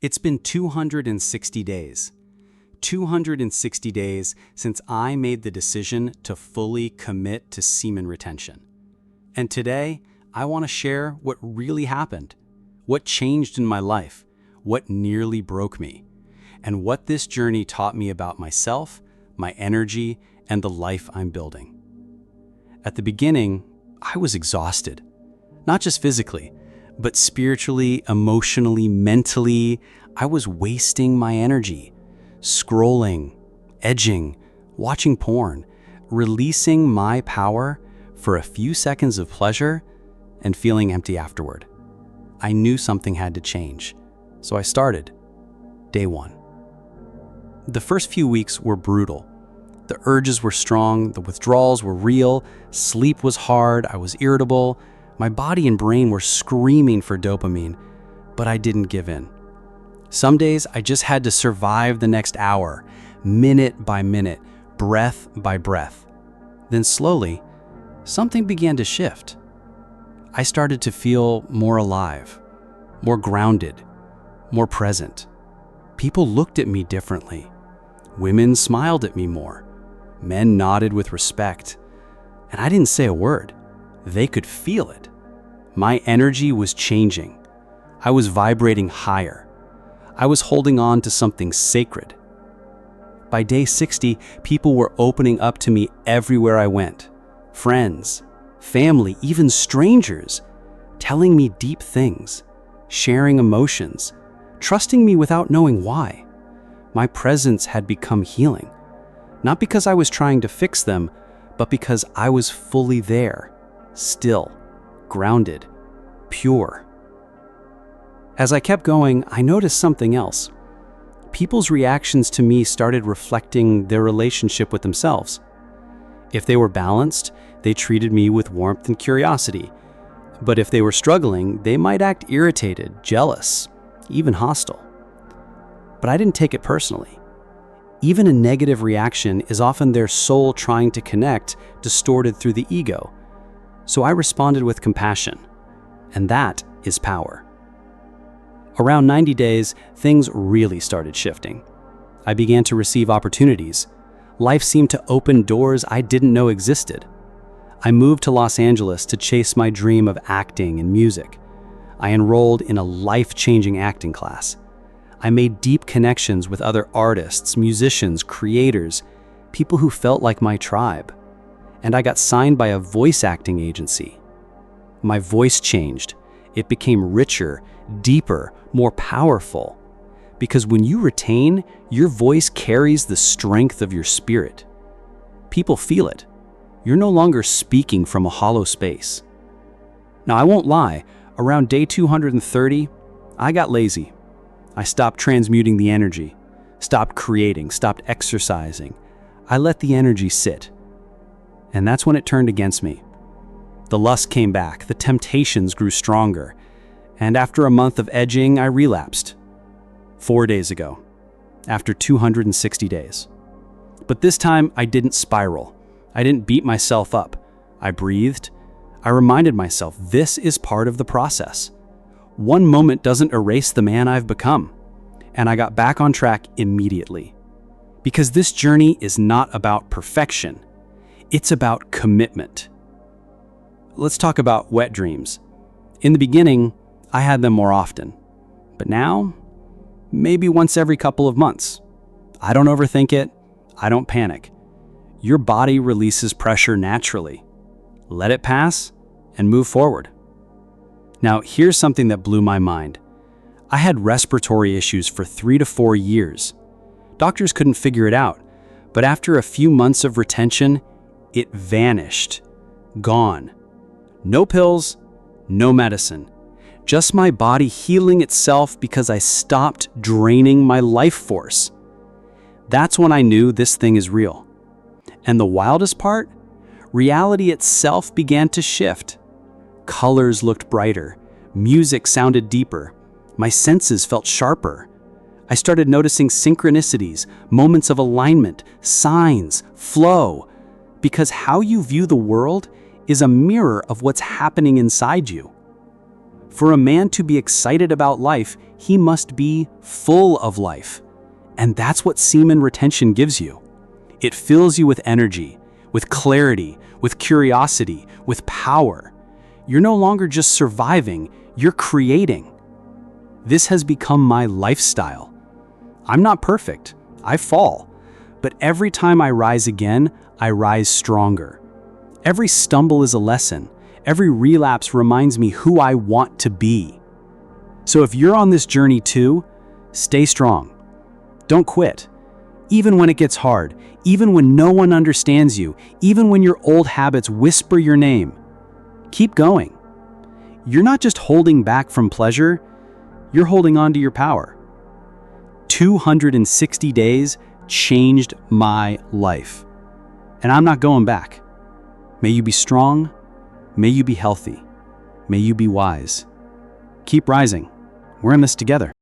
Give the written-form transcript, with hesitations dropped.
It's been 260 days. 260 days since I made the decision to fully commit to semen retention. And today, I want to share what really happened, what changed in my life, what nearly broke me, and what this journey taught me about myself, my energy, and the life I'm building. At the beginning, I was exhausted, not just physically, but spiritually, emotionally, mentally. I was wasting my energy, scrolling, edging, watching porn, releasing my power for a few seconds of pleasure and feeling empty afterward. I knew something had to change, so I started. Day 1. The first few weeks were brutal. The urges were strong, the withdrawals were real, sleep was hard, I was irritable. My body and brain were screaming for dopamine, but I didn't give in. Some days I just had to survive the next hour, minute by minute, breath by breath. Then slowly, something began to shift. I started to feel more alive, more grounded, more present. People looked at me differently. Women smiled at me more. Men nodded with respect. And I didn't say a word. They could feel it. My energy was changing. I was vibrating higher. I was holding on to something sacred. By day 60, people were opening up to me everywhere I went. Friends, family, even strangers, telling me deep things, sharing emotions, trusting me without knowing why. My presence had become healing, not because I was trying to fix them, but because I was fully there, still, grounded, pure. As I kept going, I noticed something else. People's reactions to me started reflecting their relationship with themselves. If they were balanced, they treated me with warmth and curiosity. But if they were struggling, they might act irritated, jealous, even hostile. But I didn't take it personally. Even a negative reaction is often their soul trying to connect, distorted through the ego. So I responded with compassion. And that is power. Around 90 days, things really started shifting. I began to receive opportunities. Life seemed to open doors I didn't know existed. I moved to Los Angeles to chase my dream of acting and music. I enrolled in a life-changing acting class. I made deep connections with other artists, musicians, creators, people who felt like my tribe. And I got signed by a voice acting agency. My voice changed. It became richer, deeper, more powerful. Because when you retain, your voice carries the strength of your spirit. People feel it. You're no longer speaking from a hollow space. Now, I won't lie, around day 230, I got lazy. I stopped transmuting the energy, stopped creating, stopped exercising. I let the energy sit. And that's when it turned against me. The lust came back, the temptations grew stronger. And after a month of edging, I relapsed. 4 days ago, after 260 days. But this time, I didn't spiral. I didn't beat myself up. I breathed. I reminded myself this is part of the process. One moment doesn't erase the man I've become. And I got back on track immediately. Because this journey is not about perfection. It's about commitment. Let's talk about wet dreams. In the beginning, I had them more often. But now, maybe once every couple of months. I don't overthink it. I don't panic. Your body releases pressure naturally. Let it pass and move forward. Now, here's something that blew my mind. I had respiratory issues for 3 to 4 years. Doctors couldn't figure it out, but after a few months of retention, it vanished. Gone. No pills, no medicine. Just my body healing itself because I stopped draining my life force. That's when I knew this thing is real. And the wildest part? Reality itself began to shift. Colors looked brighter. Music sounded deeper. My senses felt sharper. I started noticing synchronicities, moments of alignment, signs, flow. Because how you view the world is a mirror of what's happening inside you. For a man to be excited about life, he must be full of life. And that's what semen retention gives you. It fills you with energy, with clarity, with curiosity, with power. You're no longer just surviving, you're creating. This has become my lifestyle. I'm not perfect. I fall. But every time I rise again, I rise stronger. Every stumble is a lesson. Every relapse reminds me who I want to be. So if you're on this journey too, stay strong. Don't quit. Even when it gets hard, even when no one understands you, even when your old habits whisper your name, keep going. You're not just holding back from pleasure, you're holding on to your power. 260 days changed my life. And I'm not going back. May you be strong. May you be healthy. May you be wise. Keep rising. We're in this together.